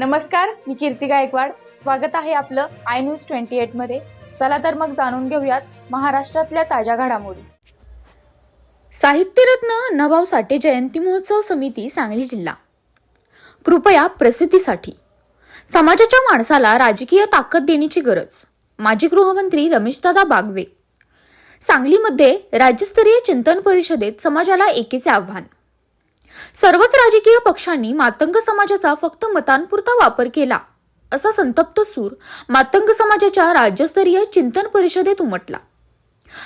नमस्कार, मी कीर्ती गायकवाड. स्वागत आहे आपलं आय न्यूज 28 मध्ये. चला तर मग जाणून घेऊयात महाराष्ट्रातल्या ताज्या घडामोडी. साहित्यरत्न नभाव साठे जयंती महोत्सव समिती सांगली जिल्हा. कृपया प्रसिद्धीसाठी समाजाच्या माणसाला राजकीय ताकद देण्याची गरज. माजी गृहमंत्री रमेशदादा बागवे. सांगलीमध्ये राज्यस्तरीय चिंतन परिषदेत समाजाला एकीचे आव्हान. सर्वच राजकीय पक्षांनी मातंग समाजाचा फक्त मतांपुरता वापर केला असा संतप्त सूर मातंग समाजाच्या राज्यस्तरीय चिंतन परिषदेत उमटला.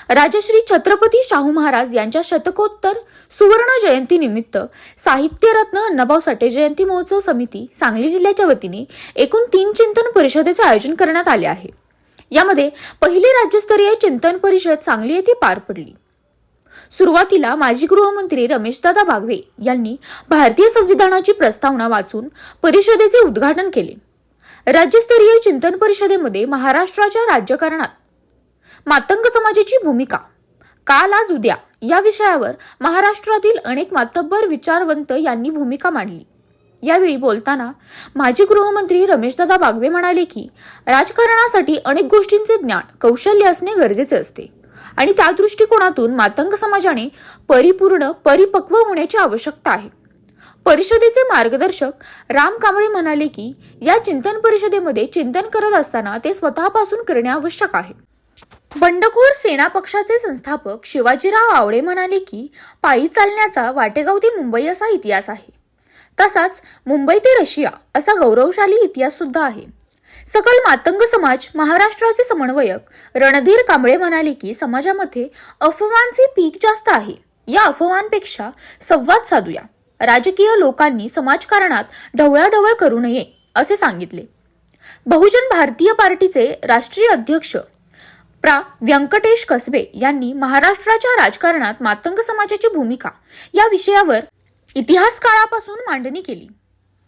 राजश्री छत्रपती शाहू महाराज यांच्या शतकोत्तर सुवर्ण जयंती निमित्त साहित्यरत्न नभाव साठे जयंती महोत्सव समिती सांगली जिल्ह्याच्या वतीने एकूण 3 चिंतन परिषदेचे आयोजन करण्यात आले आहे. यामध्ये पहिली राज्यस्तरीय चिंतन परिषद सांगली येथे पार पडली. सुरुवातीला माजी गृहमंत्री रमेशदादा बागवे यांनी भारतीय संविधानाची प्रस्तावना वाचून परिषदेचे उद्घाटन केले. राज्यस्तरीय चिंतन परिषदेमध्ये महाराष्ट्राच्या राज्यकारणात मातंग समाजाची भूमिका, काल आज उद्या या विषयावर महाराष्ट्रातील अनेक मातब्बर विचारवंत यांनी भूमिका मांडली. यावेळी बोलताना माजी गृहमंत्री रमेशदादा बागवे म्हणाले की राजकारणासाठी अनेक गोष्टींचे ज्ञान, कौशल्य असणे गरजेचे असते आणि त्या दृष्टिकोनातून मातंग समाजाने परिपक्व होण्याची आवश्यकता आहे. परिषदेचे मार्गदर्शक राम कांबळे म्हणाले की या चिंतन परिषदेमध्ये चिंतन करत असताना ते स्वतःपासून करणे आवश्यक आहे. बंडखोर सेना पक्षाचे संस्थापक शिवाजीराव आवळे म्हणाले की पायी चालण्याचा वाटेगाव ते मुंबई असा इतिहास आहे. तसाच मुंबई ते रशिया असा गौरवशाली इतिहास सुद्धा आहे. सकल मातंग समाज महाराष्ट्राचे समन्वयक रणधीर कांबळे म्हणाले की समाजामध्ये अफवांचे पीक जास्त आहे. या अफवांपेक्षा संवाद साधूया. राजकीय लोकांनी समाजकारणात ढवळाढवळ करू नये असे सांगितले. बहुजन भारतीय पार्टीचे राष्ट्रीय अध्यक्ष प्रा. व्यंकटेश कसबे यांनी महाराष्ट्राच्या राजकारणात मातंग समाजाची भूमिका या विषयावर इतिहास काळापासून मांडणी केली.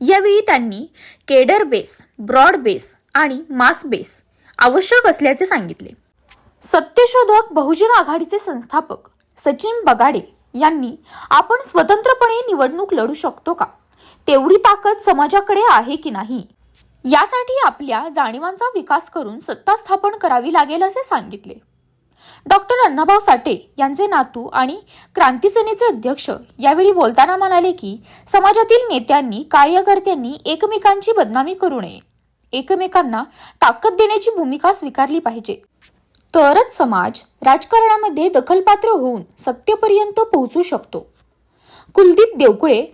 यावेळी त्यांनी केडर बेस, ब्रॉड बेस आणि मास बेस आवश्यक असल्याचे सांगितले. सत्यशोधक बहुजन आघाडीचे संस्थापक सचिन बगाडे यांनी आपण स्वतंत्रपणे निवडणूक लढू शकतो का, तेवढी ताकद समाजाकडे आहे की नाही, यासाठी आपल्या जाणीवांचा विकास करून सत्ता स्थापन करावी लागेल असे सांगितले. डॉक्टर अण्णाभाऊ साठे यांचे नातू आणि क्रांती सेनेचे अध्यक्ष यावेळी बोलताना म्हणाले की समाजातील नेत्यांनी, कार्यकर्त्यांनी एकमेकांची बदनामी करू नये. एकमेकांना ताकद देण्याची भूमिका स्वीकारली पाहिजे. तरच समाज राजकारणामध्ये दखलपात्र होऊन सत्तेपर्यंत पोहोचू शकतो. कुलदीप देवकुळे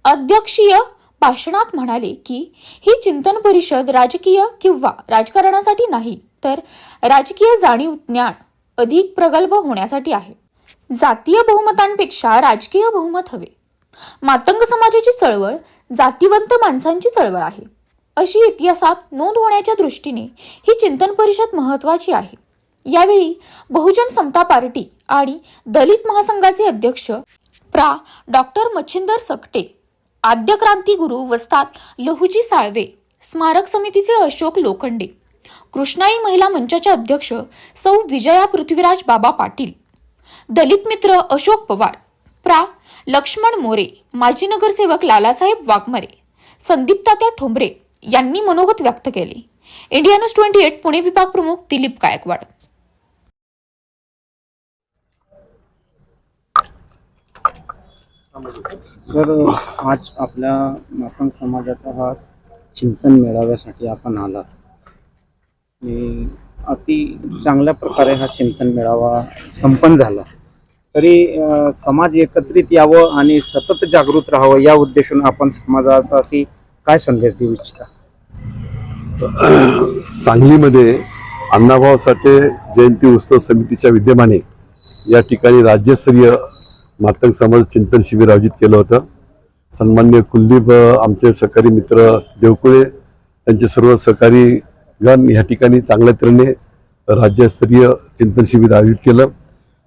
अध्यक्षीय भाषणात म्हणाले की ही चिंतन परिषद राजकीय किंवा राजकारणासाठी नाही, तर राजकीय जाणीव, ज्ञान अधिक प्रगल्भ होण्यासाठी आहे. जातीय बहुमतांपेक्षा राजकीय बहुमत हवे. मातंग समाजाची चळवळ जातीवंत माणसांची चळवळ आहे अशी इतिहासात नोंद होण्याच्या दृष्टीने ही चिंतन परिषद महत्त्वाची आहे. यावेळी बहुजन समता पार्टी आणि दलित महासंघाचे अध्यक्ष प्रा. डॉक्टर मच्छिंदर सकटे, आद्य क्रांतिगुरू वस्ताद लहुजी साळवे, स्मारक समितीचे अशोक लोखंडे, कृष्णाई महिला मंचाच्या अध्यक्ष सौ विजया पृथ्वीराज बाबा पाटील, दलित मित्र अशोक पवार, प्रा. लक्ष्मण मोरे, माजी नगरसेवक लालासाहेब वाघमारे, संदीप तात्या ठोंबरे यांनी मनोगत व्यक्त केले. इंडिया न्यूज 28 पुणे विभाग प्रमुख दिलीप गायकवाड. सर, आज आपल्या मातंग समाजाचा हा चिंतन मेळाव्यासाठी आपण आला. अति चांगल्या प्रकारे हा चिंतन मेळावा संपन्न झाला. तरी समाज एकत्रित यावं आणि सतत जागृत राहावं या उद्देशाने आपण समाजासाठी काय संदेश देऊ इच्छिता? सांगलीमध्ये अण्णाभाऊ साठे जयंती उत्सव समितीच्या विद्यमाने या ठिकाणी राज्यस्तरीय मातंग समाज चिंतन शिबिर आयोजित केलं होतं. सन्माननीय कुलदीप आमचे सहकारी मित्र देवकुळे त्यांचे सर्व सहकारी गण या ठिकाणी चांगल्या तऱ्हेने राज्यस्तरीय चिंतन शिबिर आयोजित केलं.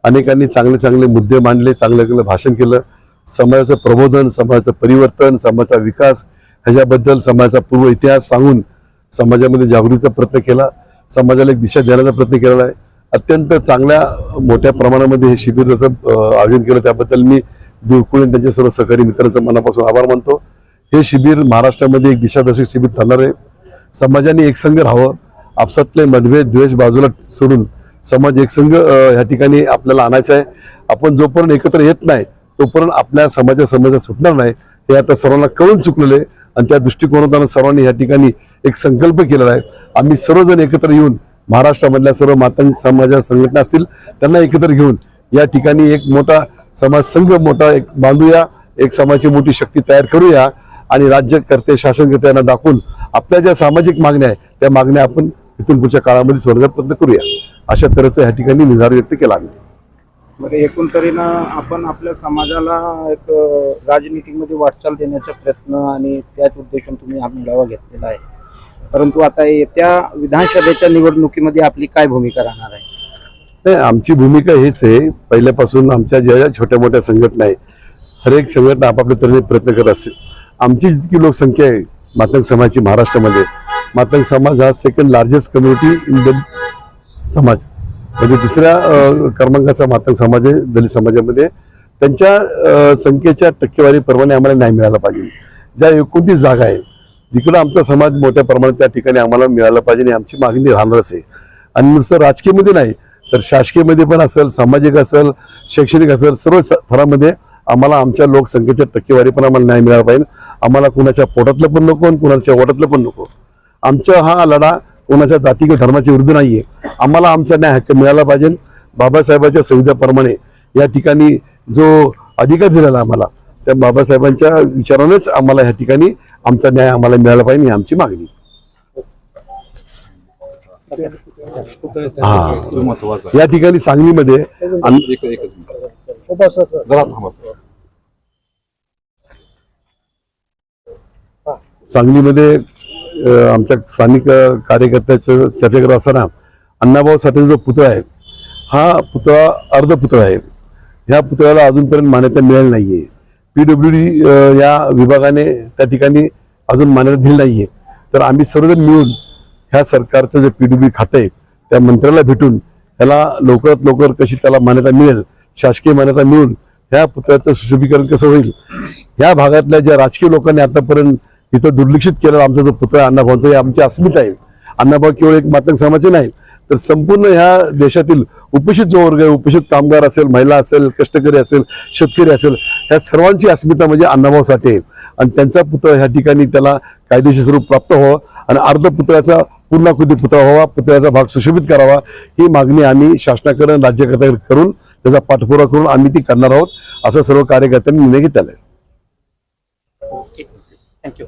अनेकांनी चांगले चांगले मुद्दे मांडले, चांगलं भाषण केलं. समाजाचं प्रबोधन, समाजाचं परिवर्तन, समाजाचा विकास ह्याच्याबद्दल समाजाचा पूर्व इतिहास सांगून समाजामध्ये जागृतीचा प्रयत्न केला. समाजाला एक दिशा देण्याचा प्रयत्न केलेला आहे. अत्यंत चांगल्या मोठ्या प्रमाणामध्ये हे शिबिराचं आयोजन केलं. त्याबद्दल मी देवकुळे त्यांच्या सर्व सहकारी मित्रांचं मनापासून आभार मानतो. हे शिबिर महाराष्ट्रामध्ये एक दिशादर्शक शिबिर ठरणार आहे. समाजाने एकसंघ राहावं, आपसातले मतभेद द्वेष बाजूला सोडून समाज एकसंघ ह्या ठिकाणी आपल्याला आणायचं आहे. आपण जोपर्यंत एकत्र येत नाही तोपर्यंत आपल्या समाजाच्या समस्या सुटणार नाही, हे आता सर्वांना कळून चुकलेलं आहे. आणि त्या दृष्टिकोनातून सर्वांनी ह्या ठिकाणी एक संकल्प केलेला आहे. आम्ही सर्वजण एकत्र येऊन महाराष्ट्रामधल्या सर्व मातंग समाजाच्या संघटना असतील त्यांना एकत्र घेऊन या ठिकाणी एक मोठा समाज संघ मोठा एक बांधूया, एक समाजाची मोठी शक्ती तयार करूया आणि राज्यकर्ते शासनकर्त्यांना दाखवून आपल्या ज्या सामाजिक मागण्या आहेत त्या मागण्या आपण इथून पुढच्या काळामध्ये सोडण्याचा प्रयत्न करूया, अशा तऱ्हेचा या ठिकाणी निर्धार व्यक्त केला आम्ही. बरं, एकूण तऱ्हेनं आपण आपल्या समाजाला एक राजनीतीमध्ये वाटचाल देण्याचा प्रयत्न आणि त्याच उद्देशून तुम्ही हा मेळावा घेतलेला आहे. परंतु आता येत्या विधानसभेच्या निवडणुकीमध्ये आपली काय भूमिका राहणार आहे? नाही, आमची भूमिका हेच आहे. पहिल्यापासून आमच्या ज्या छोट्या मोठ्या संघटना आहे, हर एक संघटना आपापल्या तऱ्हेने प्रयत्न करत असतील. आमची जितकी लोकसंख्या आहे मातंग समाजाची महाराष्ट्रामध्ये, मातंग समाज हा सेकंड लार्जेस्ट कम्युनिटी इन दलित समाज, म्हणजे दुसऱ्या क्रमांकाचा मातंग समाज आहे दलित समाजामध्ये. त्यांच्या संख्येच्या टक्केवारीप्रमाणे आम्हाला न्याय मिळाला पाहिजे. ज्या 29 जागा आहेत जिकडं आमचा समाज मोठ्या प्रमाणात त्या ठिकाणी आम्हाला मिळाला पाहिजे आणि आमची मागणी राहणारच आहे. आणि नुसतं राजकीयमध्ये नाही तर शासकीयमध्ये पण असेल, सामाजिक असेल, शैक्षणिक असेल, सर्व थरामध्ये आम्हाला आमच्या लोकसंख्येच्या टक्केवारी पण आम्हाला न्याय मिळाला पाहिजे. आम्हाला कुणाच्या पोटातलं पण नको आणि कुणाच्या ओटातलं पण नको. आमचा हा लढा कोणाच्या जाती किंवा धर्माच्या विरुद्ध नाहीये. आम्हाला आमचा न्याय हक्क मिळाला पाहिजे. बाबासाहेबांच्या संविधानाप्रमाणे या ठिकाणी जो अधिकार दिलेला आम्हाला, त्या बाबासाहेबांच्या विचारानेच आम्हाला ह्या ठिकाणी आमचा न्याय आम्हाला मिळाला पाहिजे ही आमची मागणी. या ठिकाणी सांगलीमध्ये सांगलीमध्ये आमच्या स्थानिक कार्यकर्त्याचं चर्चा करत असताना अण्णाभाऊ साठेचा जो पुतळा आहे हा पुतळा अर्धपुतळा आहे. ह्या पुतळ्याला अजूनपर्यंत मान्यता मिळाली नाहीये. PWD या विभागाने त्या ठिकाणी अजून मान्यता दिली नाहीये. तर आम्ही सर्वजण मिळून ह्या सरकारचं जे PWD खातं आहे त्या मंत्र्याला भेटून त्याला लवकरात लवकर कशी त्याला मान्यता मिळेल, शासकीय मान्यता मिळून ह्या पुतळ्याचं सुशोभीकरण कसं होईल, ह्या भागातल्या ज्या राजकीय लोकांनी आतापर्यंत इथं दुर्लक्षित केलेला आमचा जो पुतळा अण्णाभाऊंचा, ही आमची अस्मिता आहे. अण्णाभाऊ केवळ एक मातंग समाजाचे नाही तर संपूर्ण ह्या देशातील उपेक्षित जो वर्ग आहे, उपेक्षित कामगार असेल, महिला असेल, कष्टकरी असेल, शेतकरी असेल, ह्या सर्वांची अस्मिता म्हणजे अण्णाभाऊ साठे. आणि त्यांचा पुतळा ह्या ठिकाणी त्याला कायदेशीर स्वरूप प्राप्त व्हावं आणि अर्ध पुतळ्याचा पूर्णाकृती पुतळा व्हावा, पुतळ्याचा भाग सुशोभित करावा, ही मागणी आम्ही शासनाकडे राज्यकर्त्याकडे करून त्याचा पाठपुरावा करून आम्ही ती करणार आहोत, असं सर्व कार्यकर्त्यांनी निर्णय घेतलेला आहे. थँक्यू.